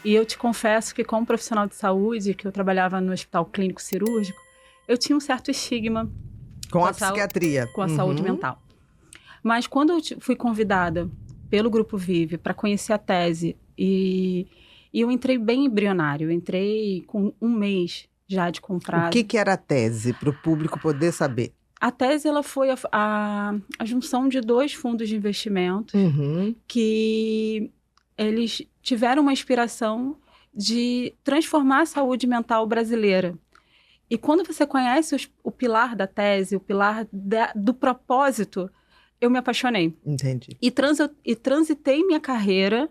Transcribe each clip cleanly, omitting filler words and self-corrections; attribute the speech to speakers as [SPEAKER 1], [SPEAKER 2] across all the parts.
[SPEAKER 1] E eu te confesso que, como profissional de saúde, que eu trabalhava no hospital clínico cirúrgico, eu tinha um certo estigma
[SPEAKER 2] Com a psiquiatria.
[SPEAKER 1] com a saúde mental. Mas quando eu fui convidada pelo Grupo Vive para conhecer a tese, e eu entrei bem embrionário, eu entrei com 1 mês já de contrato.
[SPEAKER 2] O que era a tese, para o público poder saber?
[SPEAKER 1] A tese ela foi a junção de 2 fundos de investimentos que eles tiveram uma inspiração de transformar a saúde mental brasileira. E quando você conhece o pilar da tese, o pilar do propósito, eu me apaixonei.
[SPEAKER 2] Entendi.
[SPEAKER 1] E transitei minha carreira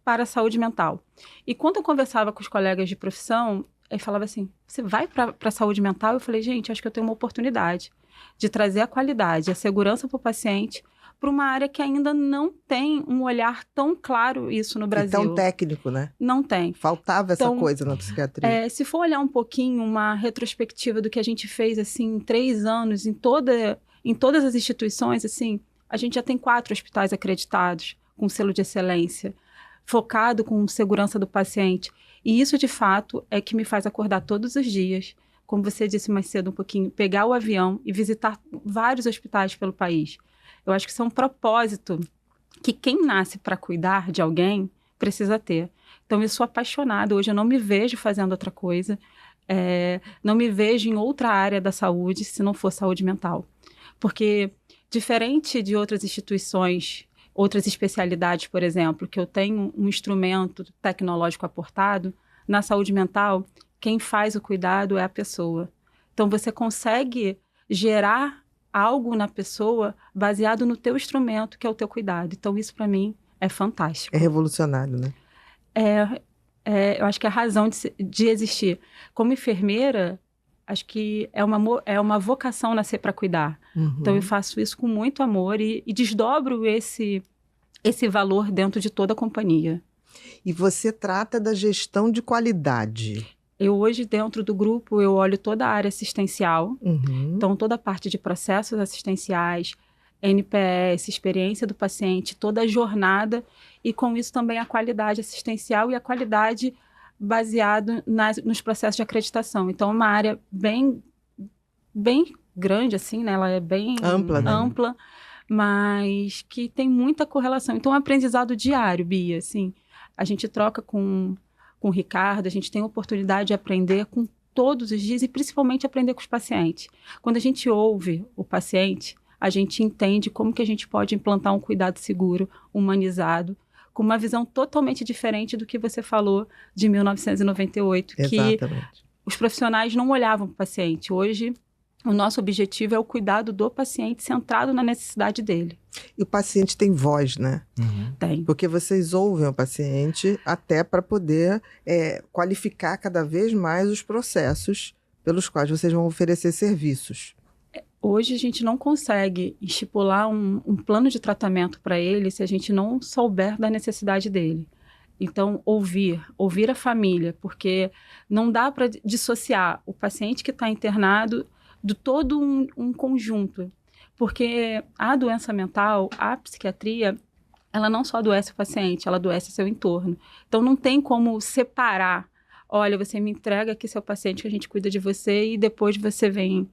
[SPEAKER 1] para a saúde mental. E quando eu conversava com os colegas de profissão, ele falava assim, você vai para a saúde mental? Eu falei, gente, acho que eu tenho uma oportunidade de trazer a qualidade, a segurança para o paciente, para uma área que ainda não tem um olhar tão claro isso no Brasil.
[SPEAKER 2] E tão técnico, né?
[SPEAKER 1] Não tem.
[SPEAKER 2] Faltava essa coisa na psiquiatria.
[SPEAKER 1] Se for olhar um pouquinho, uma retrospectiva do que a gente fez, assim, em 3 anos, em todas as instituições, assim, a gente já tem 4 hospitais acreditados, com selo de excelência, focado com segurança do paciente. E isso, de fato, é que me faz acordar todos os dias, como você disse mais cedo um pouquinho, pegar o avião e visitar vários hospitais pelo país. Eu acho que isso é um propósito que quem nasce para cuidar de alguém precisa ter. Então, eu sou apaixonada. Hoje eu não me vejo fazendo outra coisa. Não me vejo em outra área da saúde se não for saúde mental. Porque, diferente de outras instituições, outras especialidades, por exemplo, que eu tenho um instrumento tecnológico aportado, na saúde mental, quem faz o cuidado é a pessoa. Então, você consegue gerar algo na pessoa baseado no teu instrumento, que é o teu cuidado. Então, isso para mim é fantástico.
[SPEAKER 2] É revolucionário, né?
[SPEAKER 1] Eu acho que é a razão de existir. Como enfermeira, acho que é uma vocação nascer para cuidar. Então, eu faço isso com muito amor e desdobro esse valor dentro de toda a companhia.
[SPEAKER 2] E você trata da gestão de qualidade.
[SPEAKER 1] Eu hoje, dentro do grupo, eu olho toda a área assistencial. Então, toda a parte de processos assistenciais, NPS, experiência do paciente, toda a jornada. E, com isso, também a qualidade assistencial e a qualidade baseado nos processos de acreditação. Então, é uma área bem grande, assim, né? Ela é bem ampla, mas que tem muita correlação. Então, é um aprendizado diário, Bia, assim. A gente troca com o Ricardo, a gente tem a oportunidade de aprender com todos os dias e principalmente aprender com os pacientes. Quando a gente ouve o paciente, a gente entende como que a gente pode implantar um cuidado seguro, humanizado, com uma visão totalmente diferente do que você falou de 1998,
[SPEAKER 2] Exatamente.
[SPEAKER 1] Que os profissionais não olhavam para o paciente. Hoje, o nosso objetivo é o cuidado do paciente centrado na necessidade dele.
[SPEAKER 2] E o paciente tem voz, né?
[SPEAKER 1] Tem.
[SPEAKER 2] Porque vocês ouvem o paciente até para poder qualificar cada vez mais os processos pelos quais vocês vão oferecer serviços.
[SPEAKER 1] Hoje a gente não consegue estipular um plano de tratamento para ele se a gente não souber da necessidade dele. Então, ouvir a família, porque não dá para dissociar o paciente que está internado de todo um conjunto. Porque a doença mental, a psiquiatria, ela não só adoece o paciente, ela adoece seu entorno. Então, não tem como separar. Olha, você me entrega aqui seu paciente que a gente cuida de você e depois você vem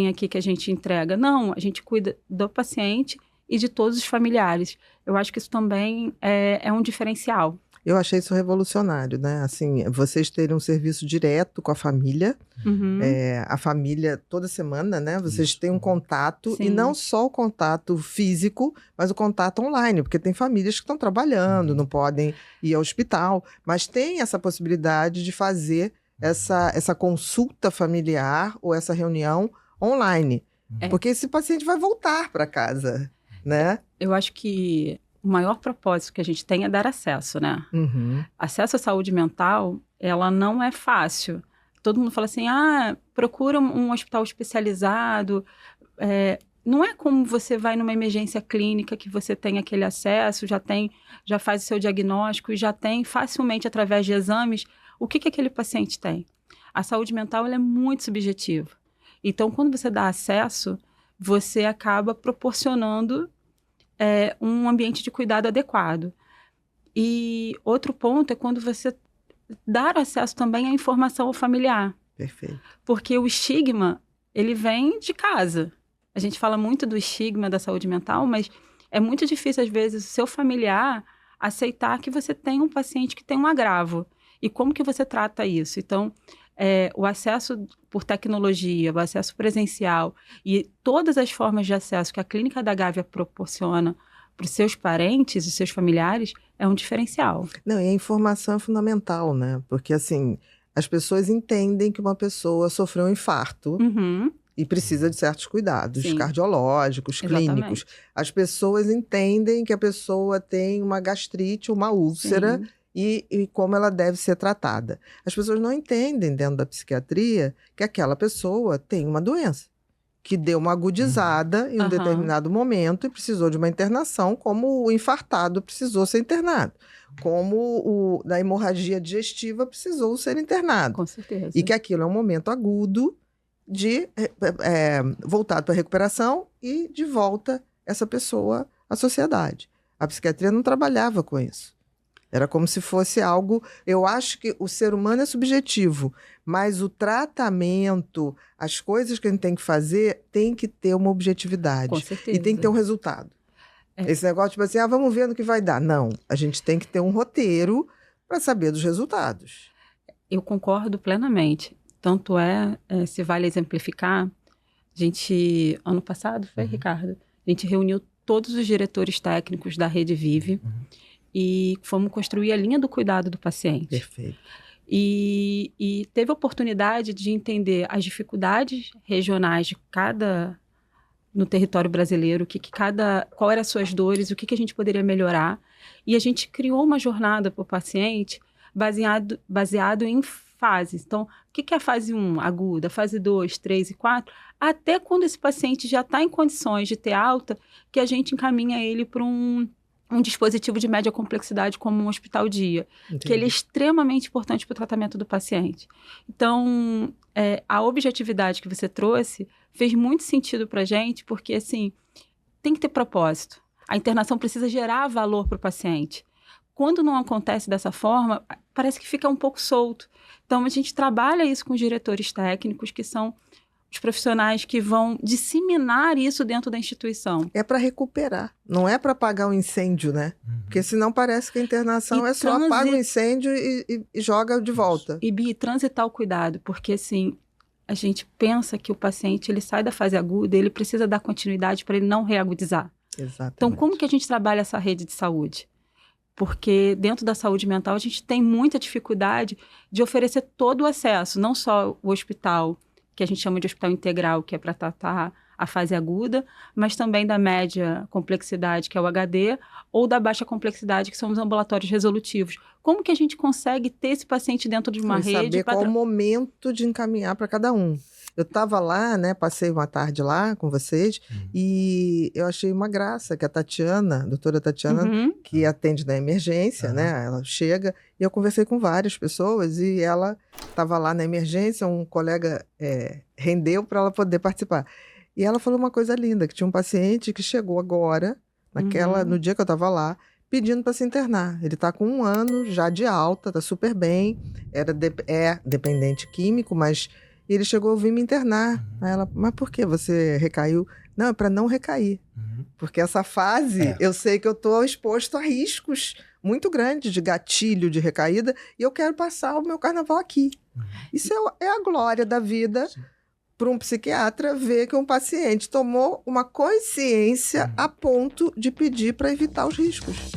[SPEAKER 1] aqui que a gente entrega. Não, a gente cuida do paciente e de todos os familiares. Eu acho que isso também é um diferencial.
[SPEAKER 2] Eu achei isso revolucionário, né? Assim, vocês terem um serviço direto com a família, a família toda semana, né? Vocês têm um contato,
[SPEAKER 1] Sim.
[SPEAKER 2] E não só o contato físico, mas o contato online, porque tem famílias que estão trabalhando, não podem ir ao hospital, mas tem essa possibilidade de fazer essa consulta familiar ou essa reunião online. Porque esse paciente vai voltar para casa, né?
[SPEAKER 1] Eu acho que o maior propósito que a gente tem é dar acesso, né? Acesso à saúde mental, ela não é fácil. Todo mundo fala assim, procura um hospital especializado. Não é como você vai numa emergência clínica que você tem aquele acesso, já faz o seu diagnóstico e já tem facilmente, através de exames, o que aquele paciente tem. A saúde mental, ela é muito subjetiva. Então, quando você dá acesso, você acaba proporcionando um ambiente de cuidado adequado. E outro ponto é quando você dar acesso também à informação ao familiar.
[SPEAKER 2] Perfeito.
[SPEAKER 1] Porque o estigma, ele vem de casa. A gente fala muito do estigma da saúde mental, mas é muito difícil, às vezes, o seu familiar aceitar que você tem um paciente que tem um agravo. E como que você trata isso? Então, o acesso por tecnologia, o acesso presencial e todas as formas de acesso que a Clínica da Gávea proporciona para os seus parentes e seus familiares é um diferencial.
[SPEAKER 2] Não, e a informação é fundamental, né? Porque, assim, as pessoas entendem que uma pessoa sofreu um infarto e precisa de certos cuidados cardiológicos, clínicos. As pessoas entendem que a pessoa tem uma gastrite, uma úlcera e como ela deve ser tratada. As pessoas não entendem dentro da psiquiatria que aquela pessoa tem uma doença que deu uma agudizada em um determinado momento e precisou de uma internação, como o infartado precisou ser internado, como o da hemorragia digestiva precisou ser internado.
[SPEAKER 1] Com certeza.
[SPEAKER 2] E que aquilo é um momento agudo voltado para a recuperação e de volta essa pessoa à sociedade. A psiquiatria não trabalhava com isso. Era como se fosse algo... Eu acho que o ser humano é subjetivo, mas o tratamento, as coisas que a gente tem que fazer, tem que ter uma objetividade.
[SPEAKER 1] Com certeza.
[SPEAKER 2] E tem que ter um resultado. Esse negócio, tipo assim, vamos ver no que vai dar. Não, a gente tem que ter um roteiro para saber dos resultados.
[SPEAKER 1] Eu concordo plenamente. Tanto se vale exemplificar, a gente, ano passado, foi, Ricardo? A gente reuniu todos os diretores técnicos da Rede Vive e fomos construir a linha do cuidado do paciente.
[SPEAKER 2] Perfeito.
[SPEAKER 1] E teve a oportunidade de entender as dificuldades regionais de no território brasileiro, qual eram as suas dores, o que a gente poderia melhorar. E a gente criou uma jornada para o paciente baseado em fases. Então, o que é a fase 1, aguda, fase 2, 3 e 4, até quando esse paciente já está em condições de ter alta, que a gente encaminha ele para um dispositivo de média complexidade como um hospital-dia, que ele é extremamente importante para o tratamento do paciente. Então, a objetividade que você trouxe fez muito sentido para a gente, porque, assim, tem que ter propósito. A internação precisa gerar valor para o paciente. Quando não acontece dessa forma, parece que fica um pouco solto. Então, a gente trabalha isso com os diretores técnicos, que são os profissionais que vão disseminar isso dentro da instituição.
[SPEAKER 2] É para recuperar, não é para apagar um incêndio, né? Porque senão parece que a internação só apaga o incêndio e joga de volta.
[SPEAKER 1] E transitar o cuidado, porque assim, a gente pensa que o paciente ele sai da fase aguda, ele precisa dar continuidade para ele não reagudizar.
[SPEAKER 2] Exatamente.
[SPEAKER 1] Então, como que a gente trabalha essa rede de saúde? Porque dentro da saúde mental a gente tem muita dificuldade de oferecer todo o acesso, não só o hospital, que a gente chama de hospital integral, que é para tratar a fase aguda, mas também da média complexidade, que é o HD, ou da baixa complexidade, que são os ambulatórios resolutivos. Como que a gente consegue ter esse paciente dentro de uma rede?
[SPEAKER 2] Saber qual o momento de encaminhar para cada um. Eu estava lá, né, passei uma tarde lá com vocês, e eu achei uma graça que a Tatiana, a doutora Tatiana, que atende na emergência, né, ela chega, e eu conversei com várias pessoas, e ela estava lá na emergência, um colega rendeu para ela poder participar. E ela falou uma coisa linda, que tinha um paciente que chegou agora, no dia que eu estava lá, pedindo para se internar. Ele está com 1 ano já de alta, está super bem, é dependente químico, mas ele chegou a vir me internar. Aí ela, mas por que você recaiu? Não, é para não recair. Porque essa fase, eu sei que eu estou exposto a riscos muito grandes de gatilho, de recaída, e eu quero passar o meu carnaval aqui. Isso é a glória da vida para um psiquiatra ver que um paciente tomou uma consciência a ponto de pedir para evitar os riscos.